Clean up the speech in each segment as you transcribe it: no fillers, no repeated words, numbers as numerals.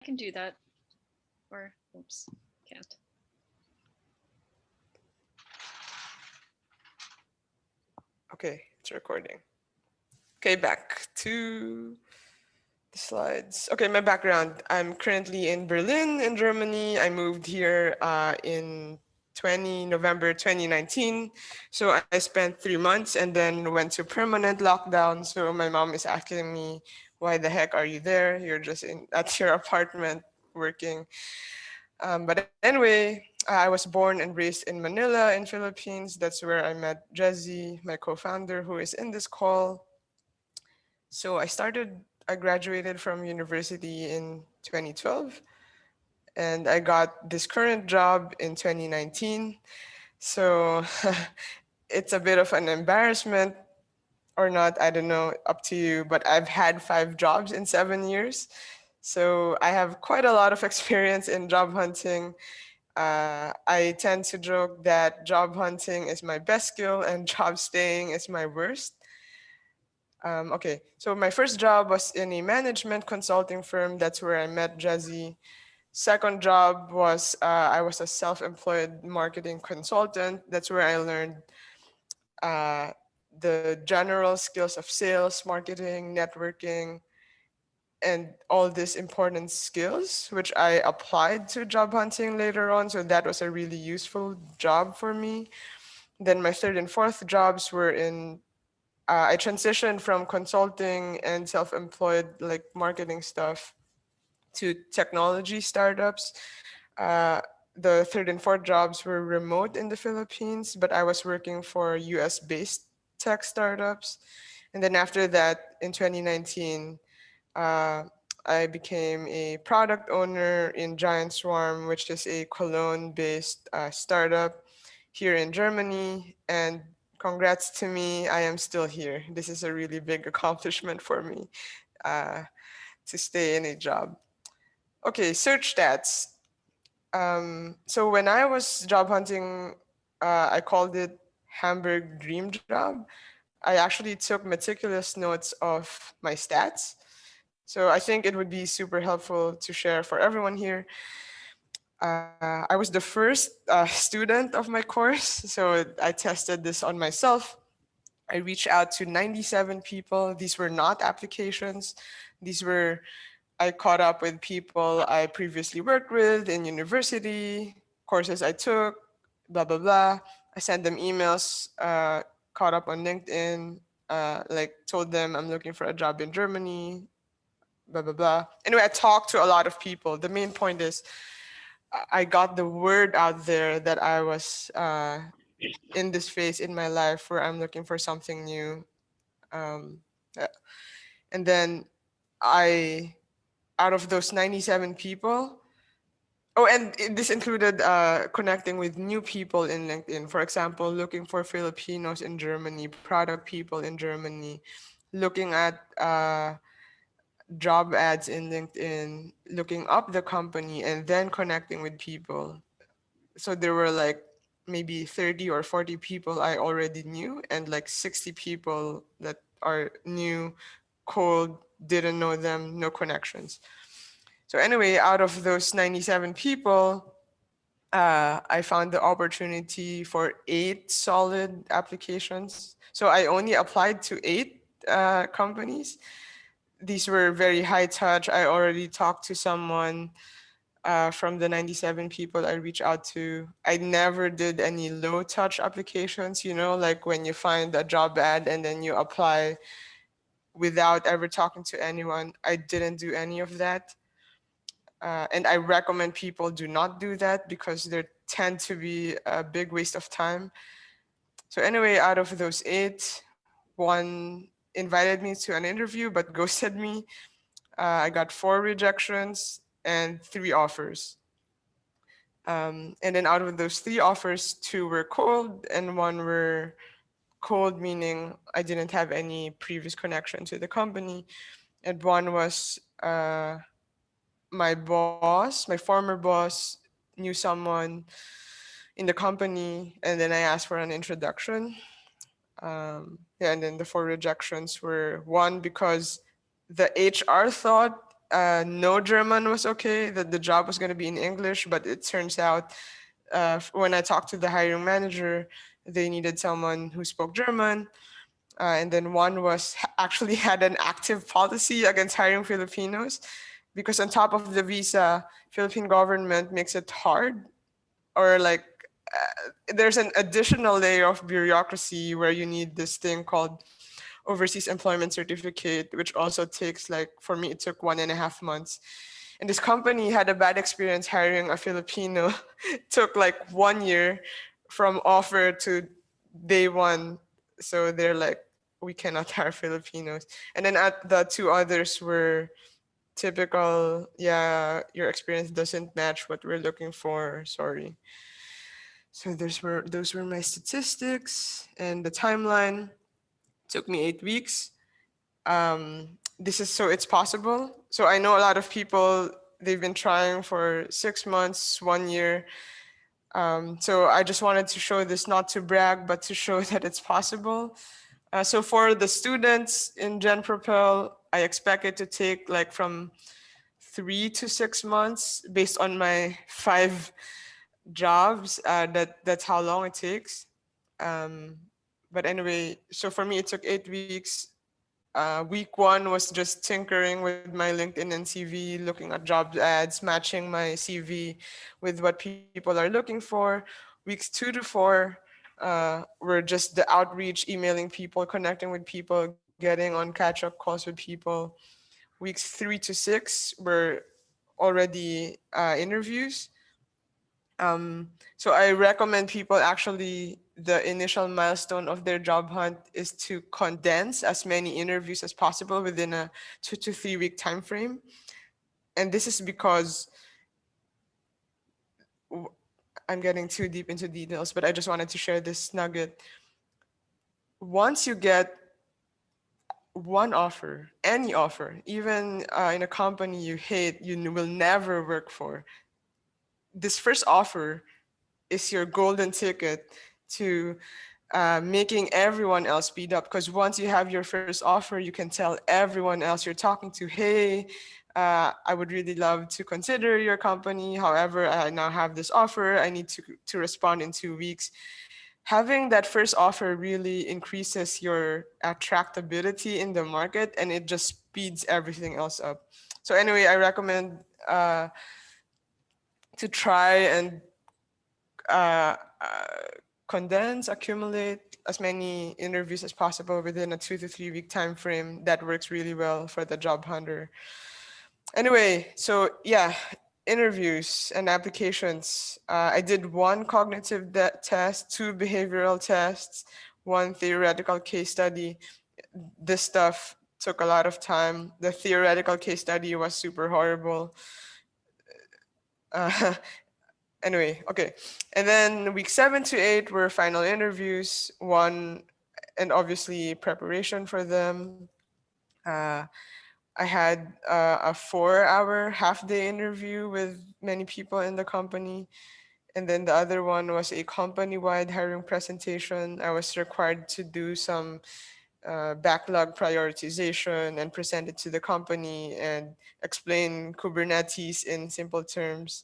can do that. Or, oops, can't. Okay, it's recording. Okay, back to the slides. Okay, my background. I'm currently in Berlin, in Germany. I moved here in November 2019. So I spent 3 months and then went to permanent lockdown. So my mom is asking me, why the heck are you there? You're just at your apartment working. But anyway, I was born and raised in Manila, in Philippines. That's where I met Jezze, my co-founder, who is in this call. So I graduated from university in 2012, and I got this current job in 2019. So it's a bit of an embarrassment or not, I don't know, up to you, but I've had 5 jobs in 7 years. So I have quite a lot of experience in job hunting. I tend to joke that job hunting is my best skill and job staying is my worst. Okay, so my first job was in a management consulting firm. That's where I met Jezze. Second job was I was a self-employed marketing consultant. That's where I learned uh, the general skills of sales, marketing, networking, and all these important skills, which I applied to job hunting later on. So that was a really useful job for me. Then my third and fourth jobs were in I transitioned from consulting and self-employed like marketing stuff to technology startups. Uh, the third and fourth jobs were remote in the Philippines, but I was working for US-based tech startups. And then after that, in 2019, uh, I became a product owner in Giant Swarm, which is a Cologne-based startup here in Germany. And congrats to me, I am still here. This is a really big accomplishment for me uh, to stay in a job. Okay, search stats. So when I was job hunting, I called it Hamburg Dream Job. I actually took meticulous notes of my stats. So I think it would be super helpful to share for everyone here. I was the first student of my course, so I tested this on myself. I reached out to 97 people. These were not applications. These were, I caught up with people I previously worked with in university, courses I took, blah, blah, blah. I sent them emails, caught up on LinkedIn, like told them I'm looking for a job in Germany, blah, blah, blah. Anyway, I talked to a lot of people. The main point is I got the word out there that I was in this phase in my life where I'm looking for something new. Um, uh, and then I, out of those 97 people, oh, and this included connecting with new people in LinkedIn. For example, looking for Filipinos in Germany, product people in Germany, looking at job ads in LinkedIn, looking up the company, and then connecting with people. So there were like maybe 30 or 40 people I already knew, and like 60 people that are new, cold, didn't know them, no connections. So anyway, out of those 97 people, I found the opportunity for 8 solid applications. So I only applied to 8 companies. These were very high touch. I already talked to someone from the 97 people I reached out to. I never did any low touch applications, like when you find a job ad and then you apply without ever talking to anyone. I didn't do any of that. And I recommend people do not do that because there tend to be a big waste of time. So anyway, out of those 8, one invited me to an interview but ghosted me. I got 4 rejections and 3 offers. And then out of those 3 offers, 2 were cold and 1 were cold, meaning I didn't have any previous connection to the company. And 1 was my former boss, knew someone in the company, and then I asked for an introduction. Yeah, and then the 4 rejections were 1 because the HR thought no German was okay, that the job was going to be in English, but it turns out when I talked to the hiring manager, they needed someone who spoke German. And then one was actually had an active policy against hiring Filipinos because on top of the visa, Philippine government makes it hard or like there's an additional layer of bureaucracy where you need this thing called overseas employment certificate, which also takes like, for me, it took 1.5 months. And this company had a bad experience hiring a Filipino. It took like 1 year from offer to day one. So they're like, we cannot hire Filipinos. And then the two others were typical, yeah, your experience doesn't match what we're looking for, sorry. So those were my statistics and the timeline. Took me 8 weeks. This is so it's possible. So I know a lot of people, they've been trying for 6 months, 1 year. So I just wanted to show this, not to brag, but to show that it's possible. So for the students in Gen Propel, I expect it to take like from 3 to 6 months based on my 5 jobs. That's how long it takes. Um, but anyway, so for me, it took 8 weeks. Week one was just tinkering with my LinkedIn and CV, looking at job ads, matching my CV with what people are looking for. Weeks 2 to 4 were just the outreach, emailing people, connecting with people, getting on catch-up calls with people. Weeks 3 to 6 were already interviews. So I recommend people actually, the initial milestone of their job hunt is to condense as many interviews as possible within a 2 to 3 week time frame. And this is because I'm getting too deep into details, but I just wanted to share this nugget. Once you get one offer, any offer, even in a company you hate, you will never work for, this first offer is your golden ticket to making everyone else speed up. Because once you have your first offer, you can tell everyone else you're talking to, hey, I would really love to consider your company. However, I now have this offer. I need to respond in 2 weeks. Having that first offer really increases your attractability in the market, and it just speeds everything else up. So anyway, I recommend to try and uh, condense, accumulate as many interviews as possible within a 2 to 3 week time frame. That works really well for the job hunter. Anyway, so yeah, interviews and applications. I did one cognitive test, 2 behavioral tests, one theoretical case study. This stuff took a lot of time. The theoretical case study was super horrible. Uh, anyway, okay. And then week 7 to 8 were final interviews, one, and obviously preparation for them. Uh, I had a 4 hour half day interview with many people in the company. And then the other one was a company wide hiring presentation. I was required to do some backlog prioritization and present it to the company and explain Kubernetes in simple terms.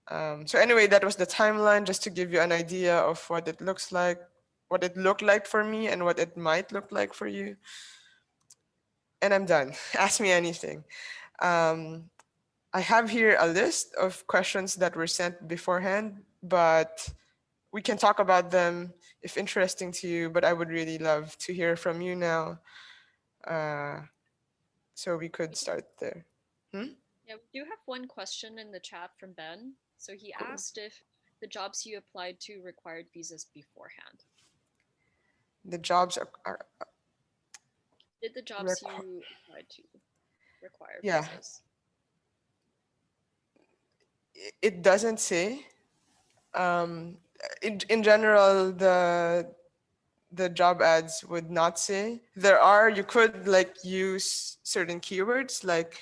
So anyway, that was the timeline, just to give you an idea of what it looks like, what it looked like for me and what it might look like for you. And I'm done. Ask me anything. Um, I have here a list of questions that were sent beforehand, but we can talk about them if interesting to you, but I would really love to hear from you now. Uh, so we could start there. Hmm? Yeah, we do have one question in the chat from Ben. So he Cool. asked if the jobs you applied to required visas beforehand. The jobs are Did the jobs requ- you applied to require yeah, visas? it doesn't say. Um, in general, the job ads would not say. You could like use certain keywords, like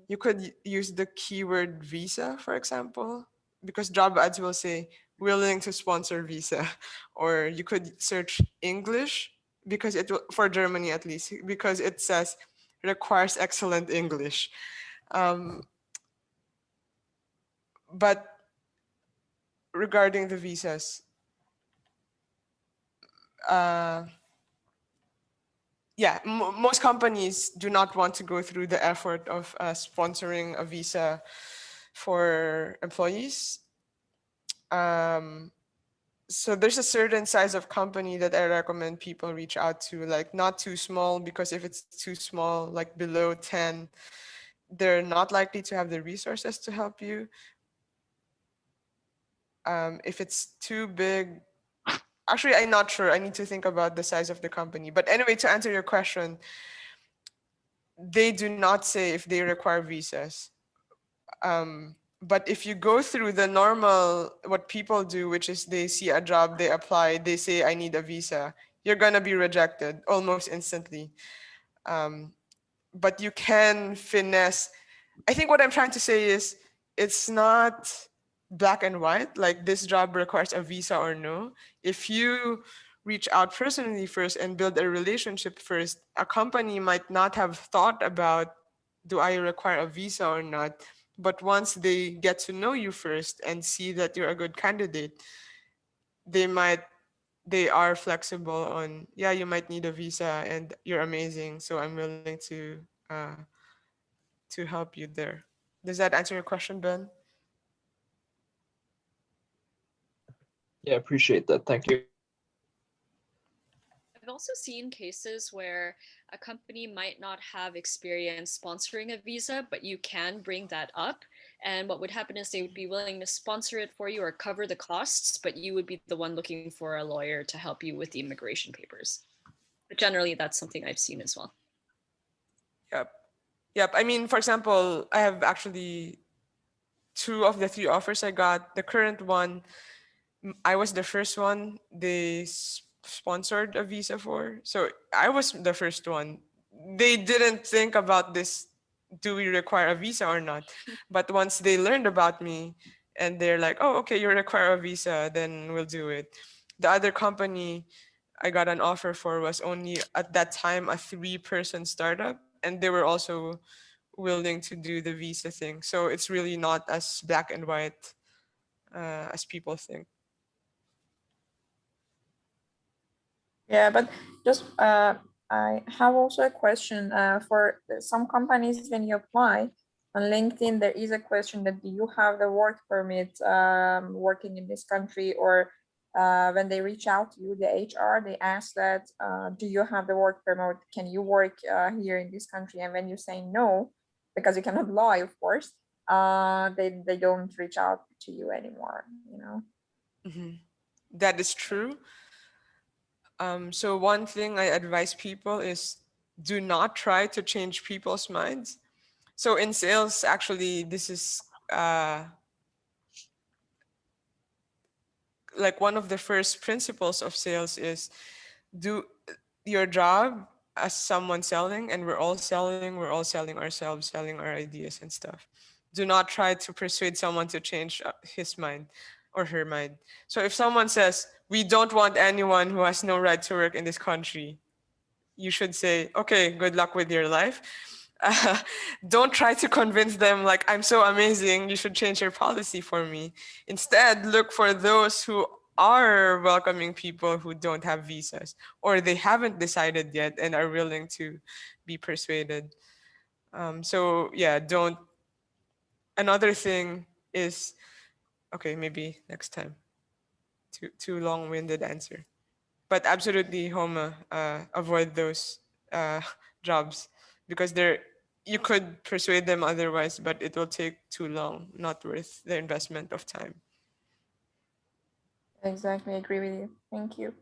you could use the keyword visa, for example, because job ads will say willing to sponsor visa, or you could search English because it will, for Germany at least, because it says requires excellent English. But regarding the visas, yeah, most companies do not want to go through the effort of sponsoring a visa for employees. So there's a certain size of company that I recommend people reach out to, like not too small, because if it's too small, like below 10, they're not likely to have the resources to help you. If it's too big, actually, I'm not sure. I need to think about the size of the company. But anyway, to answer your question, they do not say if they require visas. But if you go through the normal, what people do, which is they see a job, they apply, they say, I need a visa, you're going to be rejected almost instantly. But you can finesse. I think what I'm trying to say is it's not black and white, like this job requires a visa or no. If you reach out personally first and build a relationship first, a company might not have thought about, do I require a visa or not? But once they get to know you first and see that you're a good candidate, they might they are flexible on, yeah, you might need a visa and you're amazing, so I'm willing to help you there. Does that answer your question, Ben? Yeah, appreciate that. Thank you. I've also seen cases where a company might not have experience sponsoring a visa, but you can bring that up. And what would happen is they would be willing to sponsor it for you or cover the costs, but you would be the one looking for a lawyer to help you with the immigration papers. But generally, that's something I've seen as well. Yep. Yep. I mean, for example, I have actually 2 of the 3 offers I got. The current one, I was the first one they sponsored a visa for. So I was the first one. They didn't think about this, do we require a visa or not? But once they learned about me and they're like, oh, okay, you require a visa, then we'll do it. The other company I got an offer for was only at that time a 3-person startup, and they were also willing to do the visa thing. So it's really not as black and white as people think. Yeah, but just I have also a question for some companies when you apply on LinkedIn. There is a question that do you have the work permit working in this country, or when they reach out to you, the HR, they ask that do you have the work permit? Can you work here in this country? And when you say no, because you cannot lie, of course, they don't reach out to you anymore. You know. That is true. So one thing I advise people is do not try to change people's minds. So in sales, actually, this is like one of the first principles of sales is do your job as someone selling, and we're all selling ourselves, selling our ideas and stuff. Do not try to persuade someone to change his mind or her mind. So if someone says, we don't want anyone who has no right to work in this country, you should say, okay, good luck with your life. Uh, don't try to convince them like, I'm so amazing, you should change your policy for me. Instead, look for those who are welcoming people who don't have visas, or they haven't decided yet and are willing to be persuaded. So yeah, don't. Another thing is, okay, maybe next time. Too long-winded answer. But absolutely, Homa, avoid those uh, jobs because you could persuade them otherwise, but it will take too long, not worth the investment of time. Exactly, I agree with you. Thank you.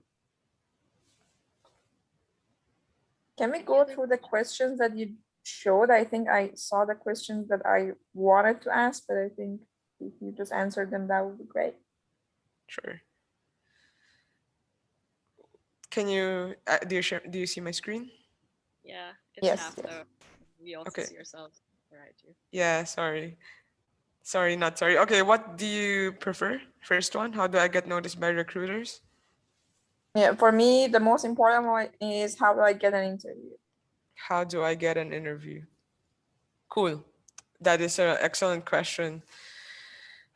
Can we go through the questions that you showed? I think I saw the questions that I wanted to ask, but I think if you just answered them, that would be great. Sure. Can you do you see my screen? Yeah, it's Yes, half yes. though. We also Okay. see ourselves. Or I do. Yeah, sorry. Sorry, not sorry. Okay, what do you prefer? First one, how do I get noticed by recruiters? Yeah, for me, the most important one is how do I get an interview? How do I get an interview? Cool. That is an excellent question.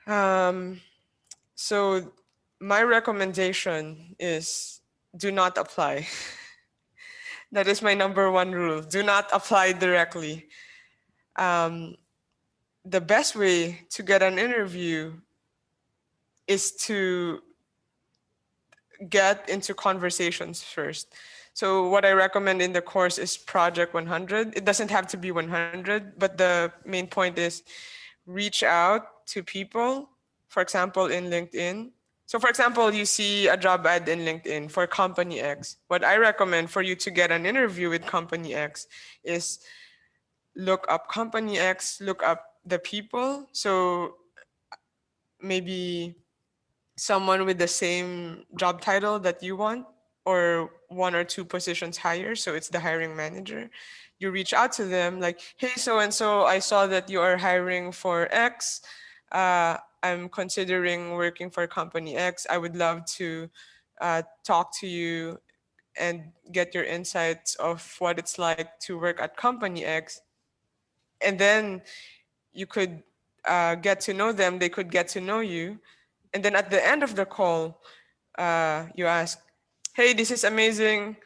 Um, so my recommendation is do not apply. That is my number one rule. Do not apply directly. Um, the best way to get an interview is to get into conversations first. So what I recommend in the course is Project 100. It doesn't have to be 100, but the main point is reach out to people, for example, in LinkedIn. So for example, you see a job ad in LinkedIn for company X. What I recommend for you to get an interview with company X is look up company X, look up the people. So maybe someone with the same job title that you want, or one or two positions higher, so it's the hiring manager. You reach out to them like, hey, so and so, I saw that you are hiring for X. I'm considering working for company X. I would love to talk to you and get your insights of what it's like to work at company X. And then you could get to know them, they could get to know you. And then at the end of the call, you ask, hey, this is amazing.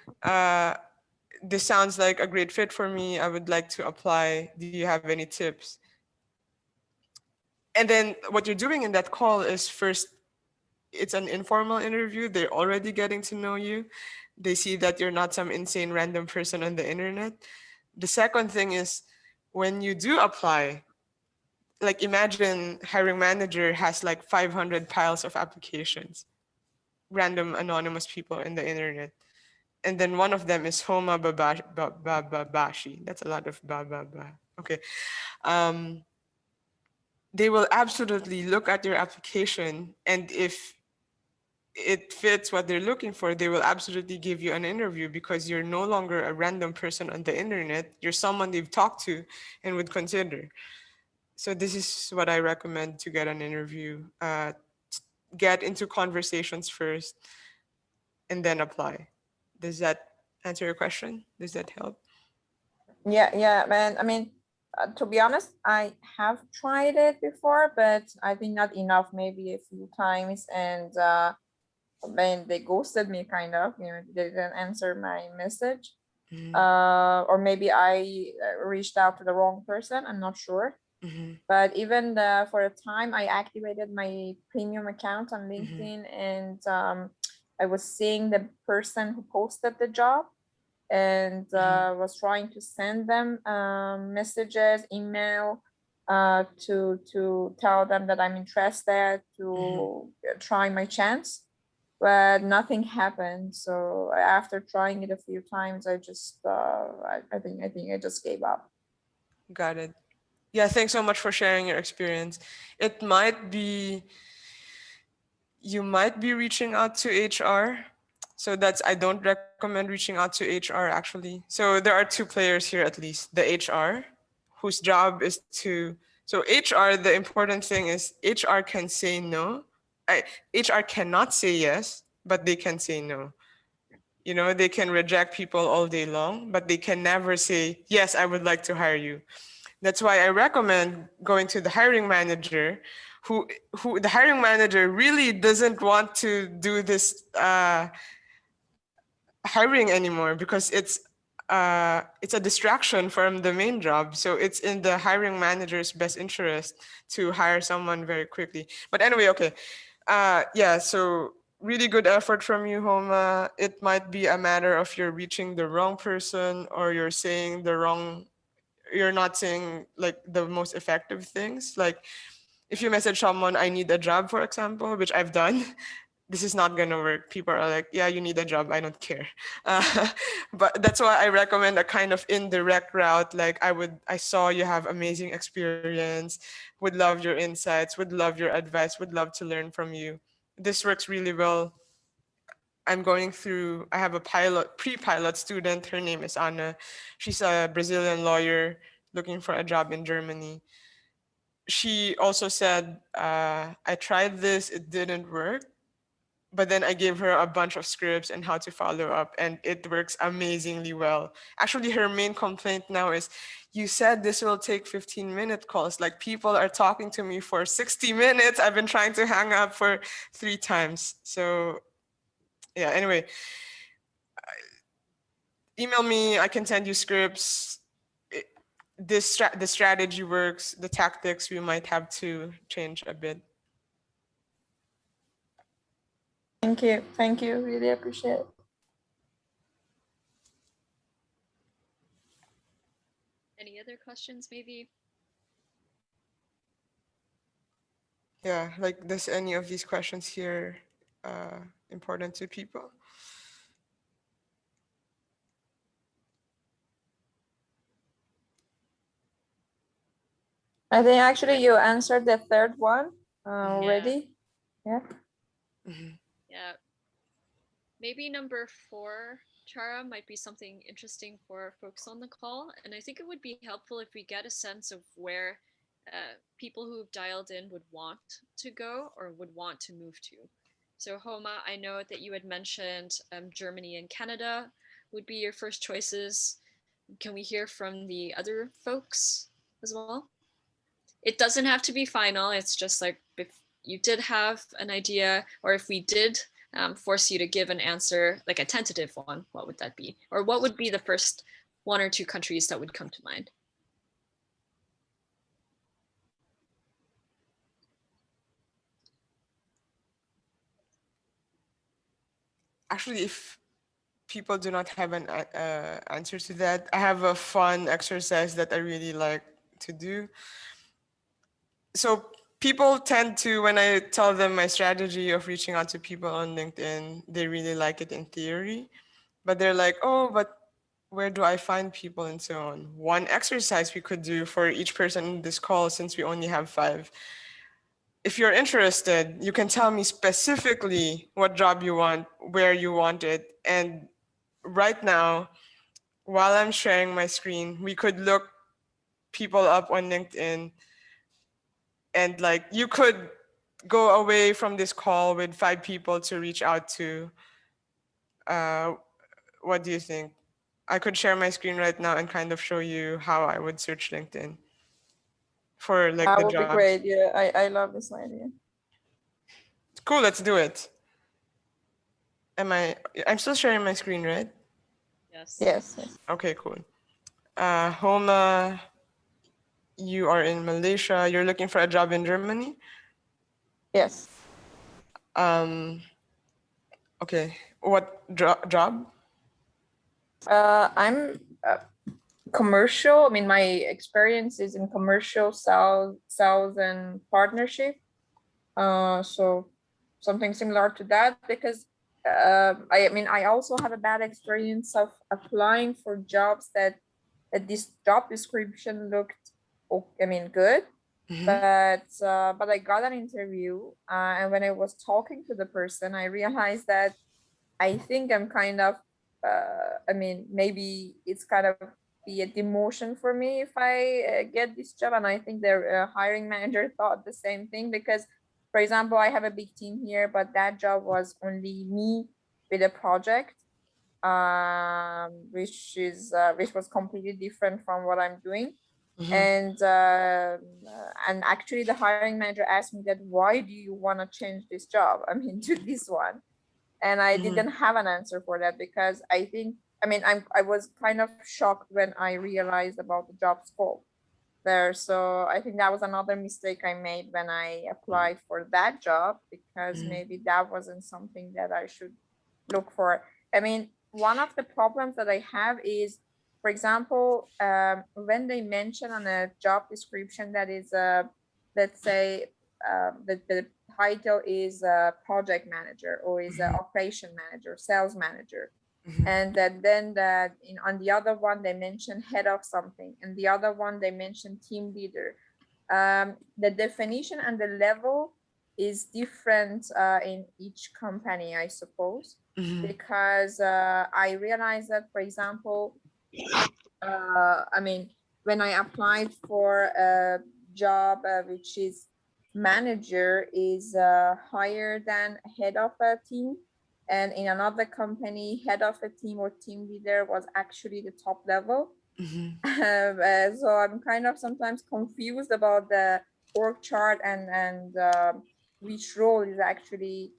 This sounds like a great fit for me. I would like to apply. Do you have any tips? And then what you're doing in that call is first, it's an informal interview. They're already getting to know you. They see that you're not some insane random person on the internet. The second thing is when you do apply, like imagine hiring manager has like 500 piles of applications, random anonymous people in the internet. And then one of them is Homa Babashi. That's a lot of ba ba ba. Okay. Um, they will absolutely look at your application, and if it fits what they're looking for, they will absolutely give you an interview because you're no longer a random person on the internet. You're someone they've talked to and would consider. So this is what I recommend to get an interview. Get into conversations first and then apply. Does that answer your question? Does that help? Yeah, man. I mean, to be honest, I have tried it before, but I think not enough, maybe a few times. And then they ghosted me kind of, they didn't answer my message. Mhm. Or maybe I reached out to the wrong person, I'm not sure. Mhm. But even for a time, I activated my premium account on LinkedIn, and I was seeing the person who posted the job, and was trying to send them messages, email, to tell them that I'm interested to try my chance, but nothing happened. So after trying it a few times, I just I think I just gave up. Got it. Yeah, thanks so much for sharing your experience. It might be, you might be reaching out to HR. So that's, I don't recommend reaching out to HR actually. So there are two players here at least. The HR, whose job is to, so HR, the important thing is HR can say no. HR cannot say yes, but they can say no. You know, they can reject people all day long, but they can never say, yes, I would like to hire you. That's why I recommend going to the hiring manager, who the hiring manager really doesn't want to do this hiring anymore because it's a distraction from the main job. So it's in the hiring manager's best interest to hire someone very quickly. But anyway, okay. Yeah, so really good effort from you, Homa. It might be a matter of you're reaching the wrong person, or you're not saying like the most effective things. Like if you message someone, I need a job, for example, which I've done, this is not gonna work. People are like, yeah, you need a job, I don't care. But that's why I recommend a kind of indirect route. Like I saw you have amazing experience, would love your insights, would love your advice, would love to learn from you. This works really well. I have a pre-pilot student. Her name is Anna. She's a Brazilian lawyer looking for a job in Germany. She also said, I tried this, it didn't work. but then I gave her a bunch of scripts and how to follow up, and it works amazingly well. Actually, her main complaint now is, you said this will take 15-minute calls. Like, people are talking to me for 60 minutes. I've been trying to hang up for 3 times. So yeah, anyway, email me, I can send you scripts. The strategy works, the tactics we might have to change a bit. Thank you, really appreciate it. Any other questions, maybe? Yeah, like, does any of these questions here important to people? I think actually you answered the third one already. Yeah. Yeah. Maybe number 4, Chara, might be something interesting for folks on the call. And I think it would be helpful if we get a sense of where people who've dialed in would want to go or would want to move to. So Homa, I know that you had mentioned Germany and Canada would be your first choices. Can we hear from the other folks as well? It doesn't have to be final. It's just like, if you did have an idea, or if we did force you to give an answer, like a tentative one, what would that be? Or what would be the first 1 or 2 countries that would come to mind? Actually, if people do not have an answer to that, I have a fun exercise that I really like to do. So people tend to, when I tell them my strategy of reaching out to people on LinkedIn, they really like it in theory, but they're like, oh, but where do I find people and so on? One exercise we could do for each person in this call, since we only have 5, if you're interested, you can tell me specifically what job you want, where you want it. And right now, while I'm sharing my screen, we could look people up on LinkedIn, and like, you could go away from this call with 5 people to reach out to. What do you think? I could share my screen right now and kind of show you how I would search LinkedIn for like That the would be jobs. great. Yeah, I love this idea. Cool, let's do it. I'm still sharing my screen, right? Yes. Yes. Okay, cool. Homa, you are in Malaysia. You're looking for a job in Germany? Yes. Okay, what job? I'm commercial. I mean, my experience is in commercial sales and partnership. So something similar to that, because I mean, I also have a bad experience of applying for jobs that this job description looked, I mean, good, but I got an interview, and when I was talking to the person, I realized that I think I'm kind of, I mean, maybe it's kind of be a demotion for me if I get this job. And I think the hiring manager thought the same thing, because, for example, I have a big team here, but that job was only me with a project, which was completely different from what I'm doing. And actually the hiring manager asked me that, why do you want to change this job, I mean, to this one? And I didn't have an answer for that, because I think, I mean, I was kind of shocked when I realized about the job scope there. So I think that was another mistake I made when I applied for that job, because maybe that wasn't something that I should look for. I mean, one of the problems that I have is, for example, when they mention on a job description that is, let's say, the title is a project manager, or is an operation manager, sales manager, and then that on the other one they mention head of something, and the other one they mention team leader. The definition and the level is different in each company, I suppose, because I realized that, for example, I mean, when I applied for a job which is manager is higher than head of a team, and in another company, head of a team or team leader was actually the top level. So I'm kind of sometimes confused about the org chart and which role is actually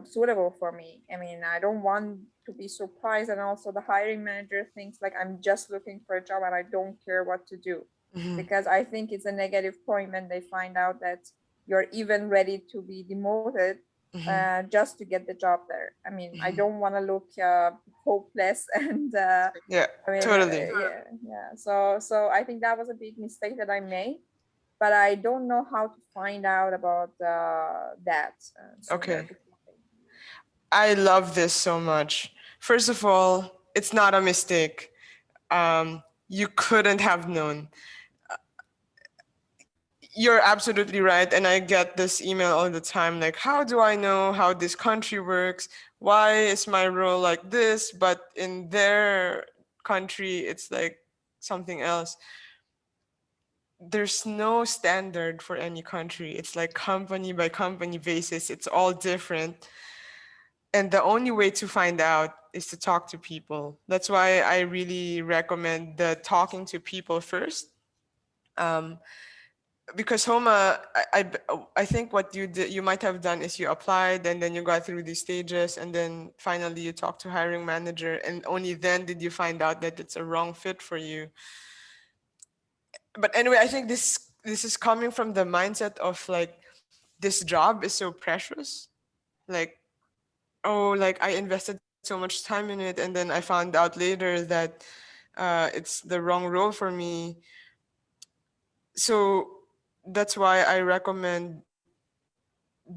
suitable for me. I mean, I don't want to be surprised, and also the hiring manager thinks like I'm just looking for a job and I don't care what to do, because I think it's a negative point when they find out that you're even ready to be demoted just to get the job there. I mean, I don't want to look hopeless and Yeah, I mean, totally. yeah. So I think that was a big mistake that I made, but I don't know how to find out about that sooner. Okay. I love this so much. First of all, it's not a mistake. You couldn't have known. You're absolutely right. And I get this email all the time like, how do I know how this country works? Why is my role like this? But in their country, it's like something else. There's no standard for any country. It's like company by company basis. It's all different. And the only way to find out is to talk to people. That's why I really recommend the talking to people first. Because Homa, I think what you might have done is you applied and then you got through these stages and then finally you talked to hiring manager and only then did you find out that it's a wrong fit for you. But anyway, I think this is coming from the mindset of like this job is so precious. Like, oh, like I invested so much time in it and then I found out later that it's the wrong role for me. So that's why I recommend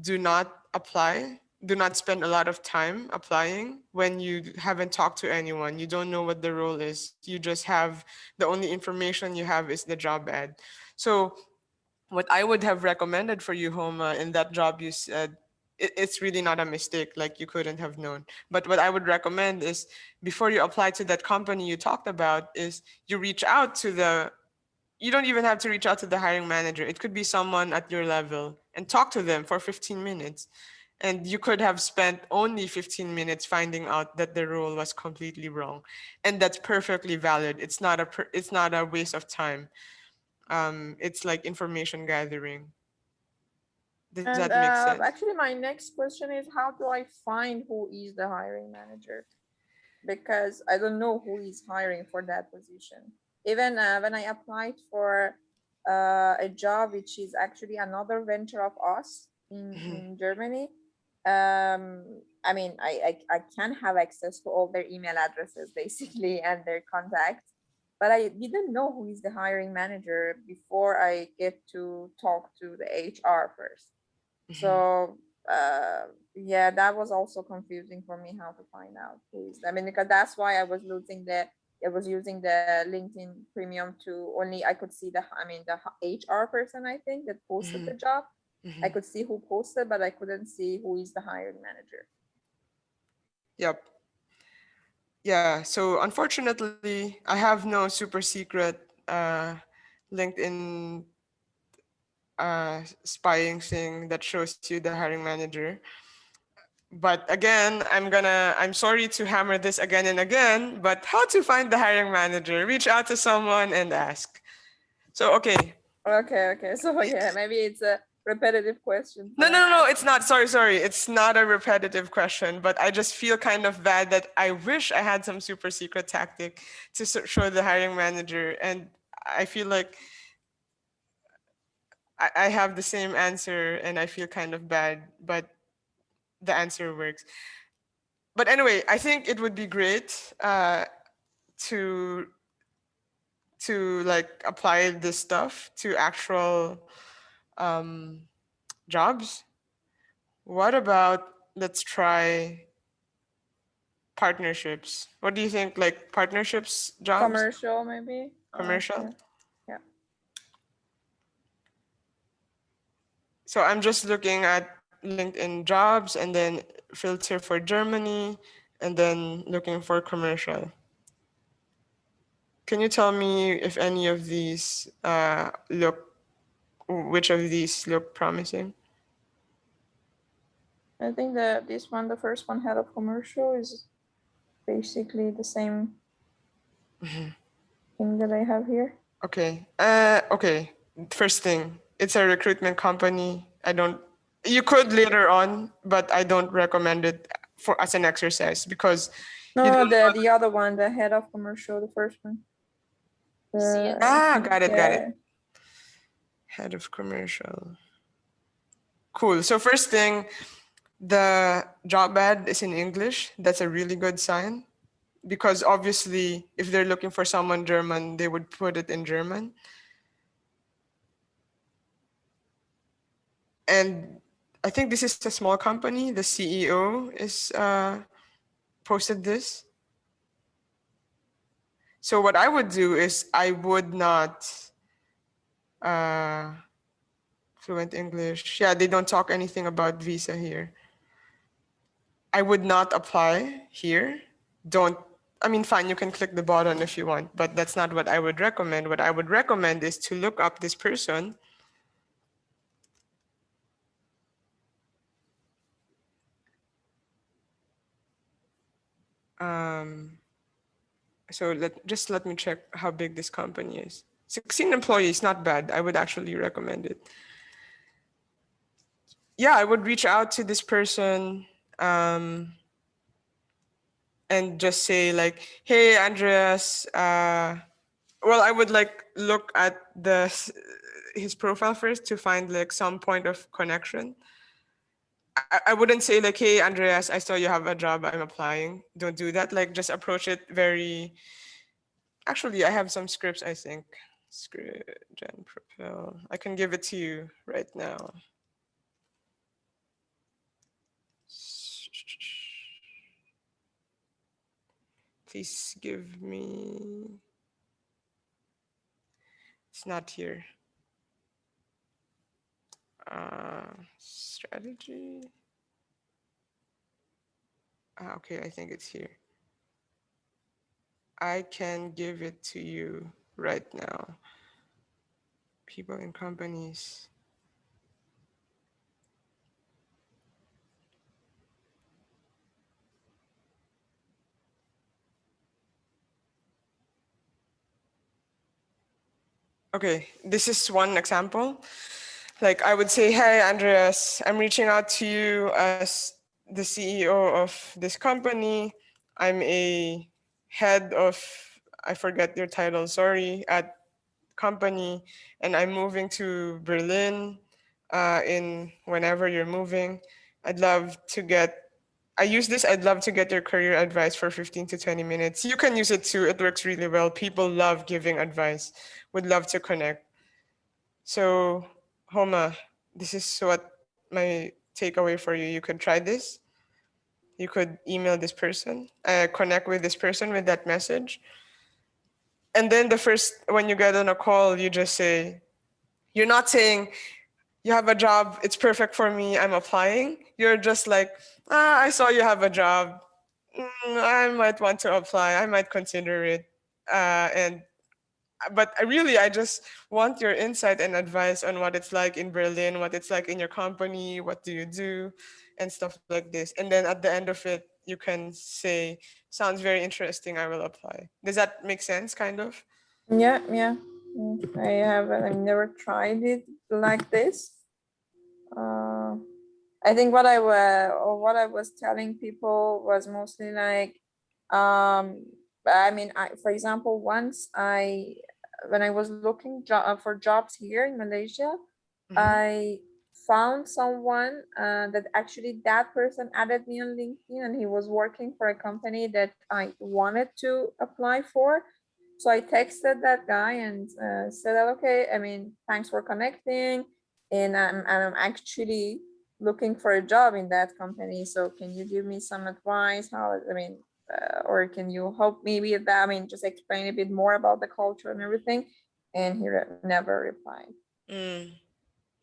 do not apply. Do not spend a lot of time applying when you haven't talked to anyone. You don't know what the role is. You just have the only information you have is the job ad. So what I would have recommended for you, Homa, in that job you said, it's really not a mistake, like you couldn't have known. But what I would recommend is before you apply to that company you talked about is you reach out to you don't even have to reach out to the hiring manager. It could be someone at your level and talk to them for 15 minutes. And you could have spent only 15 minutes finding out that the role was completely wrong. And that's perfectly valid. It's not a waste of time. It's like information gathering. Does that And make sense? actually, my next question is, how do I find who is the hiring manager? Because I don't know who is hiring for that position. Even when I applied for a job, which is actually another venture of us in Germany, I mean, I can have access to all their email addresses basically and their contacts, but I didn't know who is the hiring manager before I get to talk to the HR first. So yeah, that was also confusing for me how to find out who is. I mean, because that's why I was using the LinkedIn Premium to only I could see the HR person, I think, that posted the job. I could see who posted, but I couldn't see who is the hiring manager. Yep. Yeah. So unfortunately, I have no super secret LinkedIn spying thing that shows you the hiring manager. But again, I'm sorry to hammer this again and again, but how to find the hiring manager? Reach out to someone and ask. So, okay. Okay. So yeah, maybe it's a repetitive question. No, it's not. Sorry. It's not a repetitive question, but I just feel kind of bad that I wish I had some super secret tactic to show the hiring manager. And I feel like I have the same answer and I feel kind of bad, but the answer works. But anyway, I think it would be great to like apply this stuff to actual jobs. What about let's try partnerships? What do you think? Like partnerships jobs? Commercial, maybe. Commercial? Yeah. So I'm just looking at LinkedIn jobs and then filter for Germany and then looking for commercial. Can you tell me if any of these look which of these look promising? I think that this one, the first one, head of commercial, is basically the same thing that I have here. Okay. Okay. First thing, it's a recruitment company. You could later on, but I don't recommend it as an exercise because No, the other one, the head of commercial, the first one. got it. Yeah. Head of commercial. Cool. So first thing, the job ad is in English. That's a really good sign because obviously if they're looking for someone German, they would put it in German. And I think this is a small company. The CEO is posted this. So what I would do is I would not fluent English. Yeah, they don't talk anything about visa here. I would not apply here. Fine, you can click the button if you want, but that's not what I would recommend. What I would recommend is to look up this person. So let me check how big this company is. 16 employees, not bad. I would actually recommend it. Yeah, I would reach out to this person and just say like, hey, Andreas, I would like look at his profile first to find like some point of connection. I wouldn't say like, hey, Andreas, I saw you have a job, I'm applying. Don't do that. Like just approach it very, actually, I have some scripts, I think. Script, Gen Propel. I can give it to you right now. Please give me, it's not here. Strategy. Okay, I think it's here. I can give it to you right now. People and companies. Okay, this is one example. Like I would say, hey, Andreas, I'm reaching out to you as the CEO of this company. I'm a head of, I forget your title, sorry, at company, and I'm moving to Berlin in whenever you're moving. I'd love to get your career advice for 15 to 20 minutes. You can use it too. It works really well. People love giving advice, would love to connect. So, Homa, this is what my takeaway for you. You could try this. You could email this person, connect with this person with that message. And then when you get on a call, you just say, you're not saying, you have a job, it's perfect for me, I'm applying. You're just like, I saw you have a job. I might want to apply, I might consider it. But I just want your insight and advice on what it's like in Berlin, what it's like in your company, what do you do, and stuff like this. And then at the end of it, you can say, sounds very interesting, I will apply. Does that make sense, kind of? Yeah. I've never tried it like this. I think what I was telling people was mostly like, for example, once when I was looking for jobs here in Malaysia, I found someone that actually that person added me on LinkedIn, and he was working for a company that I wanted to apply for. So I texted that guy and said, okay, thanks for connecting, and I'm actually looking for a job in that company. So can you give me some advice? Or can you help me with that? Just explain a bit more about the culture and everything. And he never replied.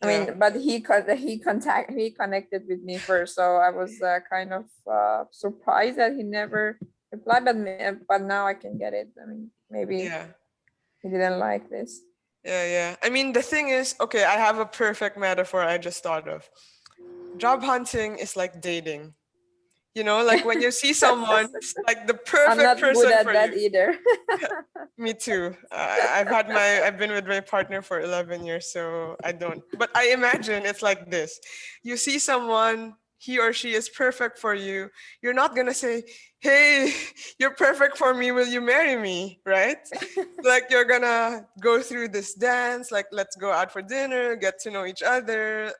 But he connected with me first, so I was kind of surprised that he never replied. But now I can get it. Maybe he didn't like this. Yeah. I mean, the thing is, okay, I have a perfect metaphor I just thought of. Job hunting is like dating. You know, like when you see someone, it's like the I'm perfect not good person at for that you. either. Me too. I've been with my partner for 11 years, so I don't. But I imagine it's like this. You see someone, he or she is perfect for you. You're not gonna say, "Hey, you're perfect for me. Will you marry me?" Right? Like you're gonna go through this dance. Like let's go out for dinner, get to know each other.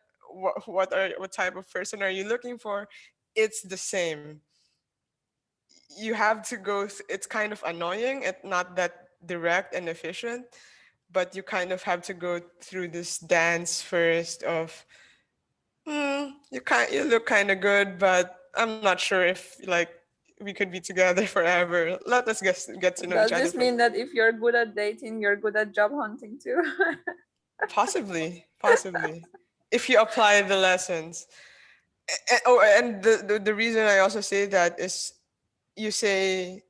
What type of person are you looking for? It's the same. You have to it's kind of annoying. It's not that direct and efficient, but you kind of have to go through this dance first of you look kind of good, but I'm not sure if like we could be together forever. Let us get to know each Does other this first. mean that if you're good at dating, you're good at job hunting too? Possibly, if you apply the lessons. And the reason I also say that is you say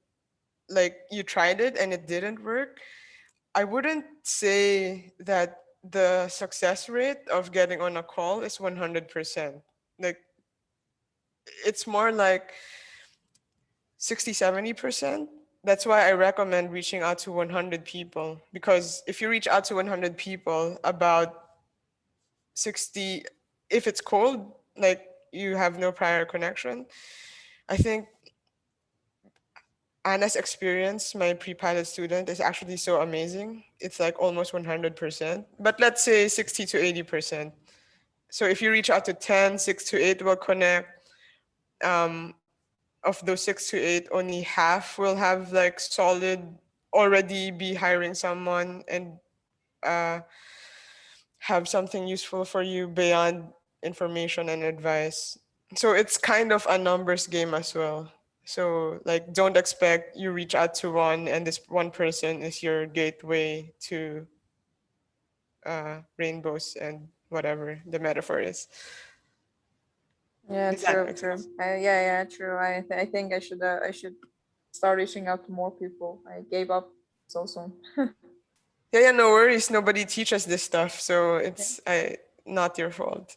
like you tried it and it didn't work. I wouldn't say that the success rate of getting on a call is 100%. Like it's more like 60-70%. That's why I recommend reaching out to 100 people, because if you reach out to 100 people, about 60, if it's cold, like you have no prior connection, I think Anna's experience, my pre-pilot student, is actually so amazing. It's like almost 100%, but let's say 60 to 80%. So if you reach out to 10, 6 to 8 will connect. Um, of those 6 to 8, only half will have like solid, already be hiring someone and uh, have something useful for you beyond information and advice. So it's kind of a numbers game as well. So like don't expect you reach out to one and this one person is your gateway to rainbows and whatever the metaphor is. Yeah, Does that true, make true. sense? Yeah, true. I think I should start reaching out to more people. I gave up so soon. Yeah, no worries. Nobody teaches this stuff, so Yeah. it's not your fault.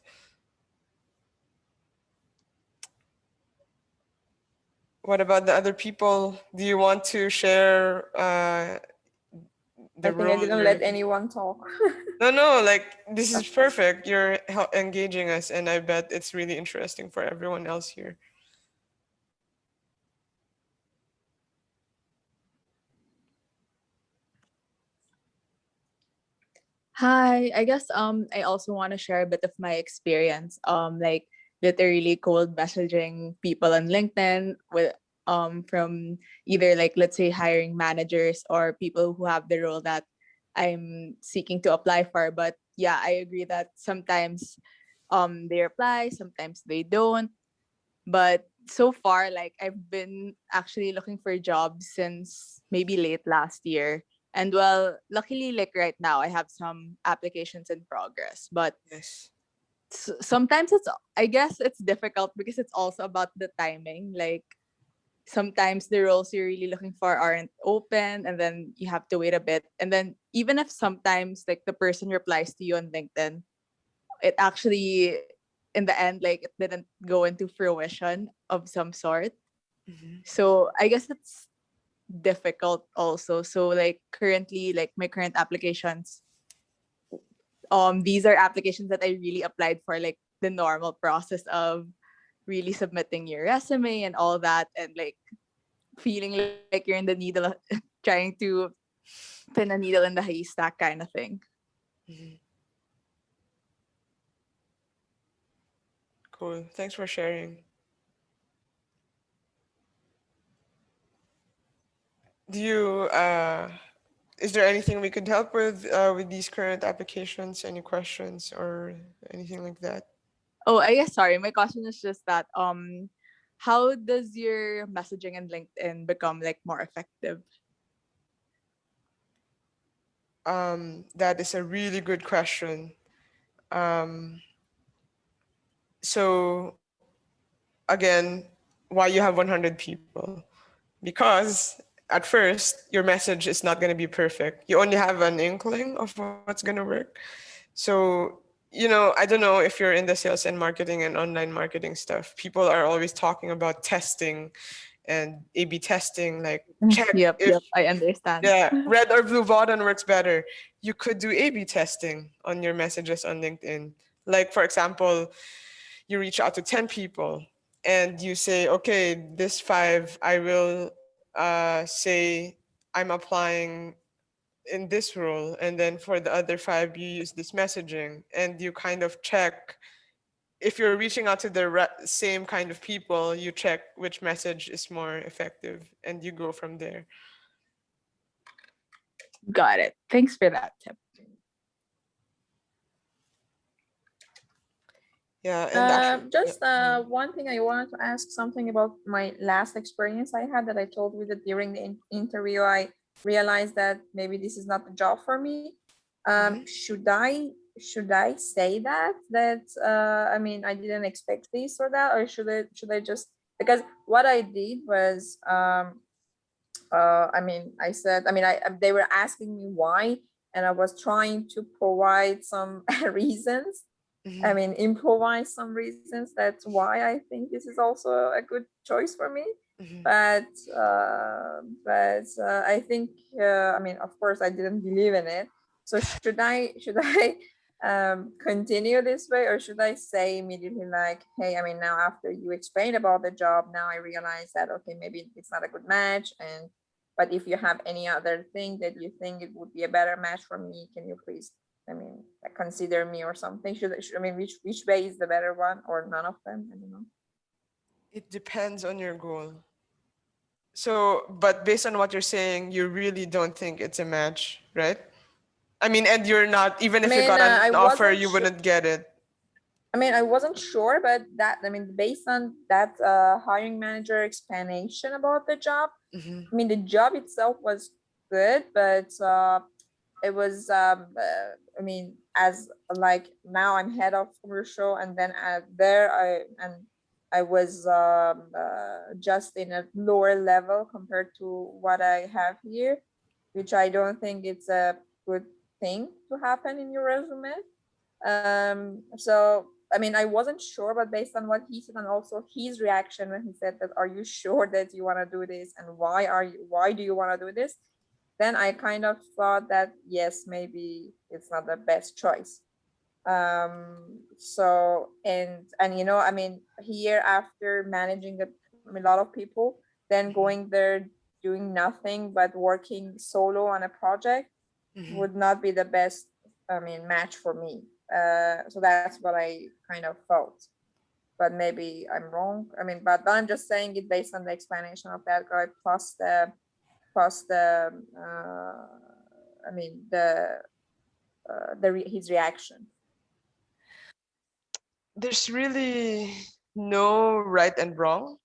What about the other people? Do you want to share I the think I role didn't you're let looking? anyone talk. No, like this is perfect. You're engaging us, and I bet it's really interesting for everyone else here. Hi, I guess I also want to share a bit of my experience like literally cold messaging people on LinkedIn with from either like let's say hiring managers or people who have the role that I'm seeking to apply for. But yeah, I agree that sometimes they reply, sometimes they don't. But so far, like I've been actually looking for jobs since maybe late last year. And well, luckily, like right now, I have some applications in progress. But Yes. sometimes I guess it's difficult because it's also about the timing. Like sometimes the roles you're really looking for aren't open and then you have to wait a bit. And then even if sometimes like the person replies to you on LinkedIn, it actually in the end like it didn't go into fruition of some sort. Hmm. So I guess it's difficult also. So like currently like my current applications, these are applications that I really applied for like the normal process of really submitting your resume and all that, and like feeling like you're in the needle trying to pin a needle in the haystack kind of thing. Hmm. Cool. Thanks for sharing. Do you is there anything we could help with these current applications? Any questions or anything like that? Oh, I guess sorry. My question is just that how does your messaging in LinkedIn become like more effective? That is a really good question. Um, so again, why you have 100 people? Because at first, your message is not going to be perfect. You only have an inkling of what's going to work. So, I don't know if you're in the sales and marketing and online marketing stuff. People are always talking about testing and A/B testing, like check Yep, if I understand. red or blue button works better. You could do A/B testing on your messages on LinkedIn. Like, for example, you reach out to 10 people and you say, okay, this 5, I will say I'm applying in this role. And then for the other 5, you use this messaging and you kind of check if you're reaching out to the same kind of people, you check which message is more effective and you go from there. Got it. Thanks for that tip. Yeah, and actually, just one thing I wanted to ask something about my last experience I had that I told you that during the interview I realized that maybe this is not the job for me. Should I say that I mean I didn't expect this or that, or should I just, because what I did was I mean I said, I mean they were asking me why, and I was trying to provide some reasons. I mean, improvise some reasons. That's why I think this is also a good choice for me. But I think I mean, of course, I didn't believe in it. So should I continue this way, or should I say immediately like, hey, I mean, now after you explained about the job, now I realize that okay, maybe it's not a good match, and but if you have any other thing that you think it would be a better match for me, can you please, I mean, consider me or something? I mean, which way is the better one, or none of them? I don't know. it depends on your goal. So, but based on what you're saying, you really don't think it's a match, right? I mean, and you're not, even if you got an offer, you wouldn't get it. I mean, I wasn't sure, but that, I mean, based on that hiring manager explanation about the job, I mean, the job itself was good, but it was, I mean, as like now I'm head of commercial, and then I was just in a lower level compared to what I have here, which I don't think it's a good thing to happen in your resume. So I mean, I wasn't sure, but based on what he said and also his reaction when he said that, are you sure that you want to do this, and why do you want to do this? Then I kind of thought that yes, maybe it's not the best choice. So and I mean, here after managing a lot of people, then going there doing nothing but working solo on a project would not be the best, I mean, match for me. So that's what I kind of felt, but maybe I'm wrong. I mean, but I'm just saying it based on the explanation of that guy plus the I mean his reaction. There's really no right and wrong.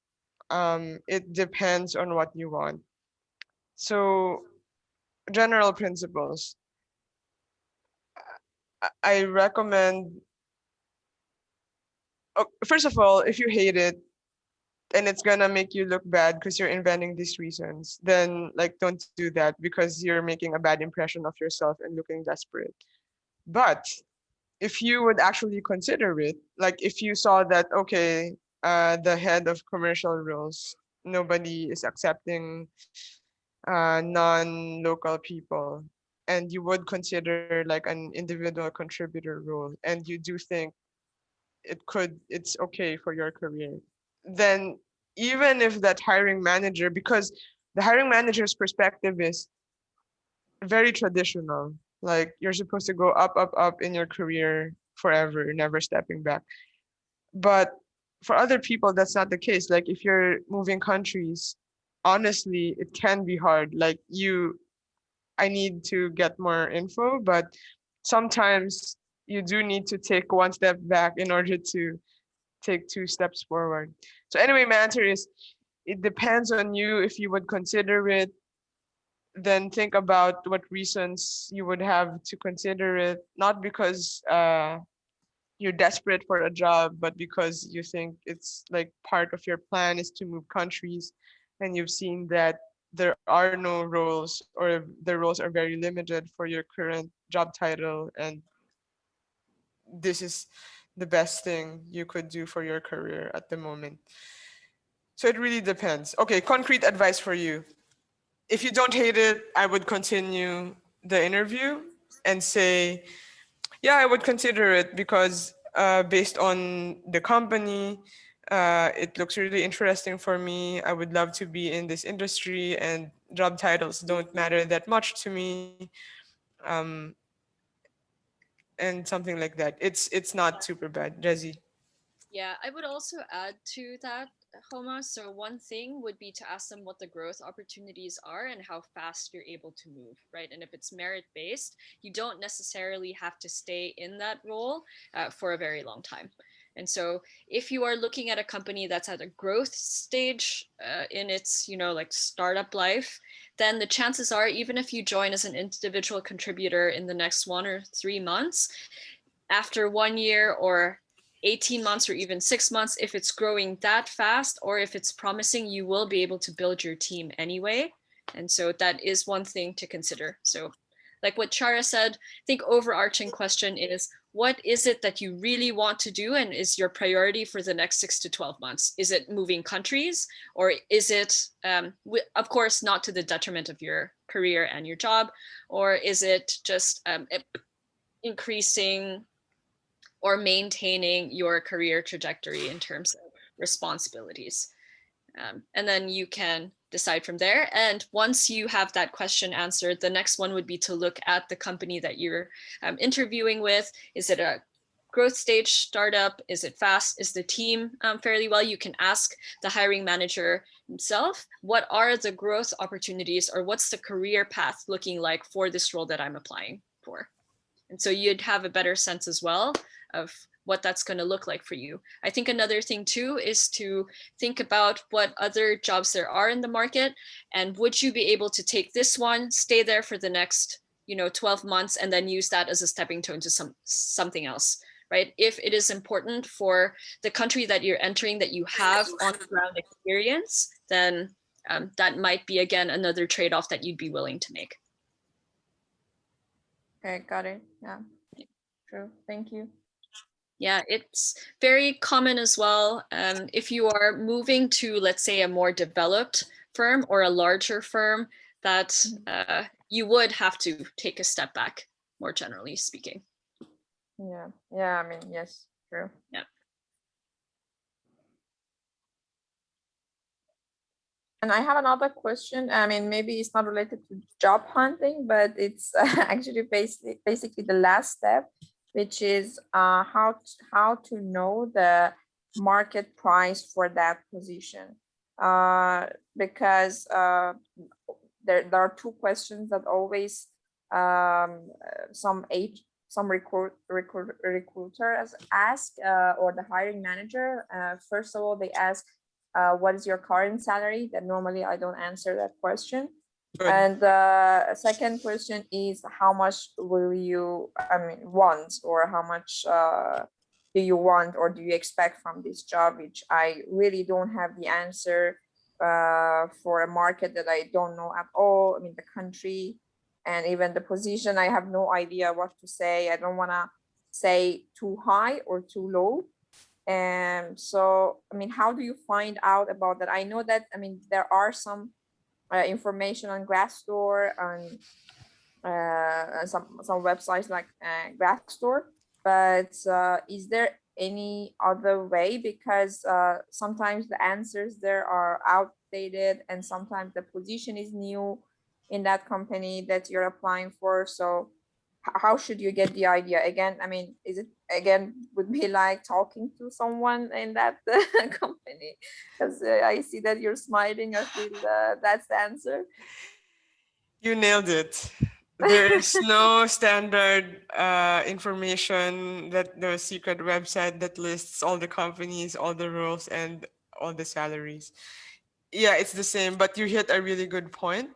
It depends on what you want. So, general principles. I recommend, first of all, if you hate it and it's gonna make you look bad because you're inventing these reasons, then like don't do that because you're making a bad impression of yourself and looking desperate. But if you would actually consider it, like if you saw that, okay, the head of commercial roles, nobody is accepting non-local people, and you would consider like an individual contributor role, and you do think it's okay for your career, then even if that hiring manager, because the hiring manager's perspective is very traditional, like you're supposed to go up, up, up in your career forever, never stepping back. But for other people, that's not the case. Like if you're moving countries, honestly, it can be hard. Like I need to get more info, but sometimes you do need to take one step back in order to take 2 steps forward. So anyway, my answer is it depends on you if you would consider it. Then think about what reasons you would have to consider it, not because you're desperate for a job, but because you think it's like part of your plan is to move countries, and you've seen that there are no roles, or the roles are very limited for your current job title, and this is the best thing you could do for your career at the moment. So it really depends. Okay, concrete advice for you. If you don't hate it, I would continue the interview and say, yeah, I would consider it because based on the company, it looks really interesting for me. I would love to be in this industry, and job titles don't matter that much to me. Um, and something like that. It's not super bad. Jezzy. Yeah, I would also add to that, Homa. So one thing would be to ask them what the growth opportunities are and how fast you're able to move, right? And if it's merit based, you don't necessarily have to stay in that role for a very long time. And so if you are looking at a company that's at a growth stage in its, like startup life, then the chances are, even if you join as an individual contributor in the next 1 or 3 months, after 1 year or 18 months or even 6 months, if it's growing that fast or if it's promising, you will be able to build your team anyway. And so that is one thing to consider. So like what Chiara said, I think overarching question is, what is it that you really want to do and is your priority for the next 6 to 12 months? Is it moving countries, or is it, of course, not to the detriment of your career and your job, or is it just increasing or maintaining your career trajectory in terms of responsibilities? And then you can decide from there. And once you have that question answered, the next one would be to look at the company that you're interviewing with. Is it a growth stage startup? Is it fast? Is the team fairly well? You can ask the hiring manager himself, what are the growth opportunities, or what's the career path looking like for this role that I'm applying for? And so you'd have a better sense as well of what that's going to look like for you. I think another thing too is to think about what other jobs there are in the market, and would you be able to take this one, stay there for the next 12 months, and then use that as a stepping stone to something else, right? If it is important for the country that you're entering that you have on the ground experience, then that might be, again, another trade-off that you'd be willing to make. Okay, got it. Yeah, true. Thank you. Yeah, it's very common as well. If you are moving to, let's say, a more developed firm or a larger firm, that you would have to take a step back, more generally speaking. Yeah, yeah, I mean, yes, true. Yeah. And I have another question. I mean, maybe it's not related to job hunting, but it's actually basically the last step, which is how to know the market price for that position. Because there are two questions that always some recruiters ask, or the hiring manager. First of all, they ask, what is your current salary? That normally I don't answer that question. Good. And the second question is, how much will you, want, or how much do you want or do you expect from this job, which I really don't have the answer for a market that I don't know at all. I mean, the country and even the position, I have no idea what to say. I don't want to say too high or too low. And so, I mean, how do you find out about that? I know that, I mean, there are some information on Glassdoor, on some websites like Glassdoor, but is there any other way? Because sometimes the answers there are outdated, and sometimes the position is new in that company that you're applying for. So how should you get the idea? Again, I mean, is it again would be like talking to someone in that company? Because I see that you're smiling. I feel that's the answer. You nailed it. There is no standard information, that the secret website that lists all the companies, all the roles, and all the salaries. Yeah, it's the same, but you hit a really good point.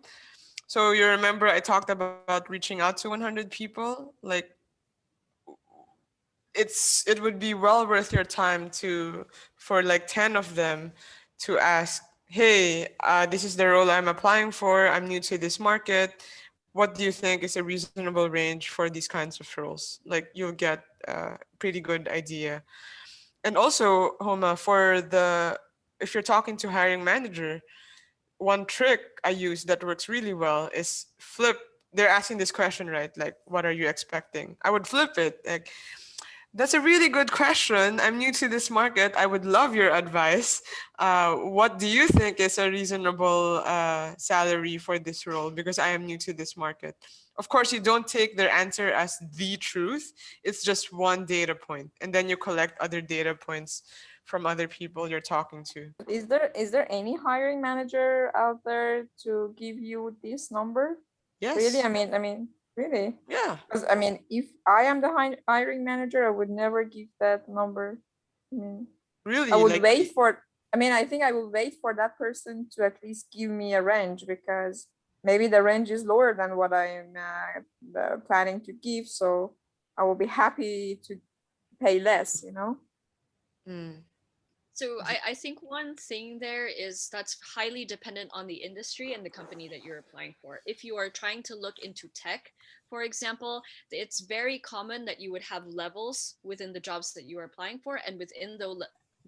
So you remember I talked about reaching out to 100 people? Like, it would be well worth your time for like 10 of them to ask, hey, this is the role I'm applying for. I'm new to this market. What do you think is a reasonable range for these kinds of roles? Like you'll get a pretty good idea. And also, Homa, if you're talking to hiring manager, one trick I use that works really well is flip. They're asking this question, right? Like, what are you expecting? I would flip it. Like, that's a really good question. I'm new to this market. I would love your advice. What do you think is a reasonable salary for this role? Because I am new to this market. Of course, you don't take their answer as the truth. It's just one data point, and then you collect other data points from other people you're talking to. Is there any hiring manager out there to give you this number? Yes. Really? Really? Yeah. Because if I am the hiring manager, I would never give that number. I mean, Really? I would Like, wait for. I think I will wait for that person to at least give me a range, because maybe the range is lower than what I am planning to give. So I will be happy to pay less. mm, So I think one thing there is that's highly dependent on the industry and the company that you're applying for. If you are trying to look into tech, for example, it's very common that you would have levels within the jobs that you are applying for, and within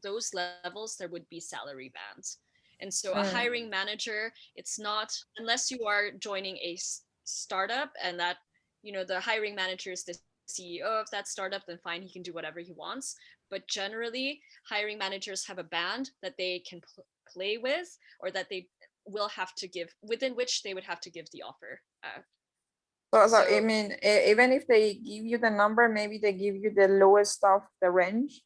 those levels there would be salary bands. And so a hiring manager, it's not, unless you are joining a startup and that, the hiring manager is the CEO of that startup, then fine, he can do whatever he wants. But generally, hiring managers have a band that they can play with, or that they will have to give, within which they would have to give the offer. So even if they give you the number, maybe they give you the lowest of the range.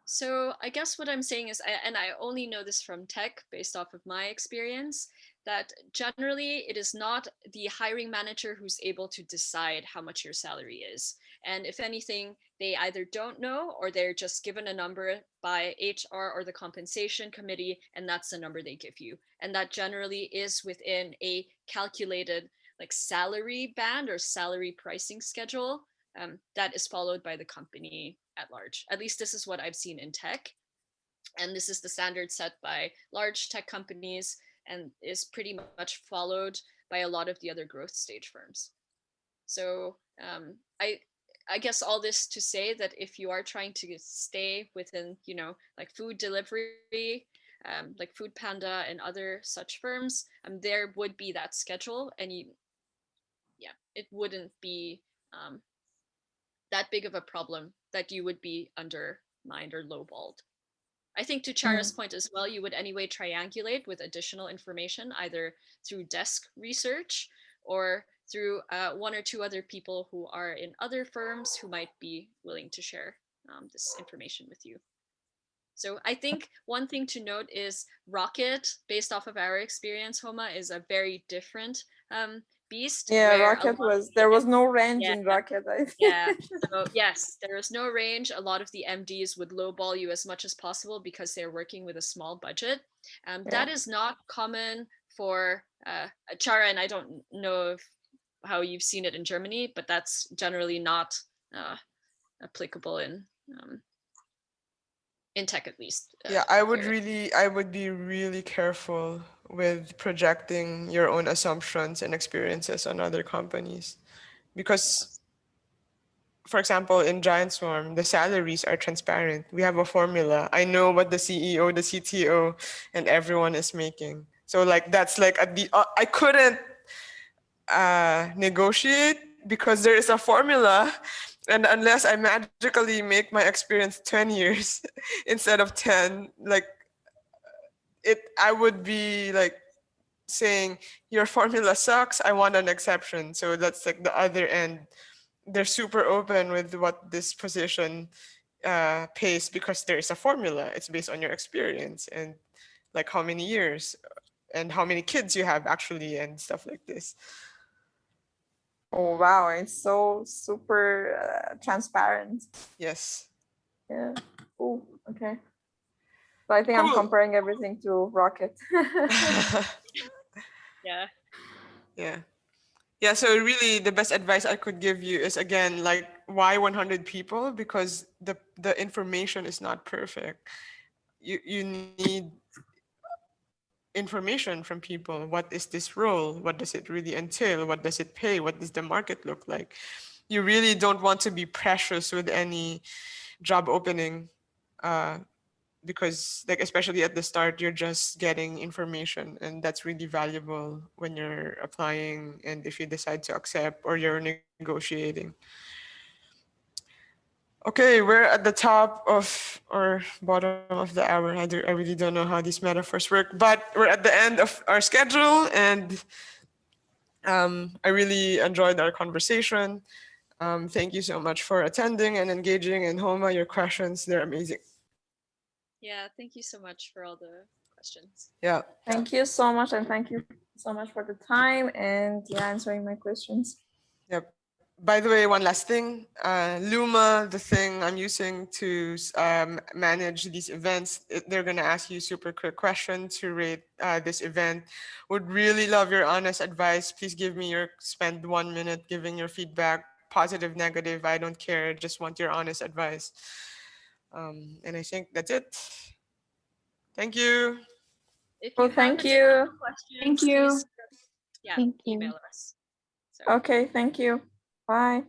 So I guess what I'm saying is, and I only know this from tech based off of my experience, that generally it is not the hiring manager who's able to decide how much your salary is. And if anything, they either don't know, or they're just given a number by HR or the compensation committee, and that's the number they give you. And that generally is within a calculated like salary band or salary pricing schedule that is followed by the company at large. At least this is what I've seen in tech. And this is the standard set by large tech companies and is pretty much followed by a lot of the other growth stage firms. So I guess all this to say that if you are trying to stay within, like food delivery, like Food Panda and other such firms, there would be that schedule, and it wouldn't be that big of a problem that you would be undermined or lowballed. I think to Chiara's point as well, you would anyway triangulate with additional information, either through desk research or through one or two other people who are in other firms who might be willing to share this information with you. So I think one thing to note is Rocket, based off of our experience, Homa, is a very different beast. Yeah, where Rocket there was no range yeah, in Rocket. I think. yeah. So yes, there is no range. A lot of the MDs would lowball you as much as possible because they're working with a small budget. That is not common for Chiara, and I don't know how you've seen it in Germany, but that's generally not applicable in tech, at least. Yeah, I would be really careful with projecting your own assumptions and experiences on other companies. Because, for example, in Giant Swarm, the salaries are transparent. We have a formula. I know what the CEO, the CTO, and everyone is making. So like that's like I couldn't negotiate because there is a formula, and unless I magically make my experience 10 years instead of 10, like I would be like saying your formula sucks, I want an exception. So that's like the other end. They're super open with what this position pays because there is a formula. It's based on your experience and like how many years and how many kids you have actually and stuff like this. Oh wow, it's so super transparent. Yes. Yeah. Oh, okay. So I think I'm Cool. comparing everything to Rocket. Yeah. Yeah, so really the best advice I could give you is, again, like, why 100 people? Because the information is not perfect. You need information from people. What is this role? What does it really entail? What does it pay? What does the market look like? You really don't want to be precious with any job opening, because like especially at the start, you're just getting information, and that's really valuable when you're applying and if you decide to accept or you're negotiating. Okay, we're at the top of or bottom of the hour. I really don't know how these metaphors work, but we're at the end of our schedule, and I really enjoyed our conversation. Thank you so much for attending and engaging. And Homa, your questions, they're amazing. Yeah, thank you so much for all the questions. Yeah. Thank you so much, and thank you so much for the time and answering my questions. Yep. By the way, one last thing, Luma, the thing I'm using to manage these events, they're gonna ask you super quick question to rate this event. Would really love your honest advice. Please spend 1 minute giving your feedback, positive, negative, I don't care, just want your honest advice. And I think that's it. Thank you. If Well, you thank have you. additional questions, Thank you. please, yeah, Thank you. email us. So. Okay, thank you. Bye.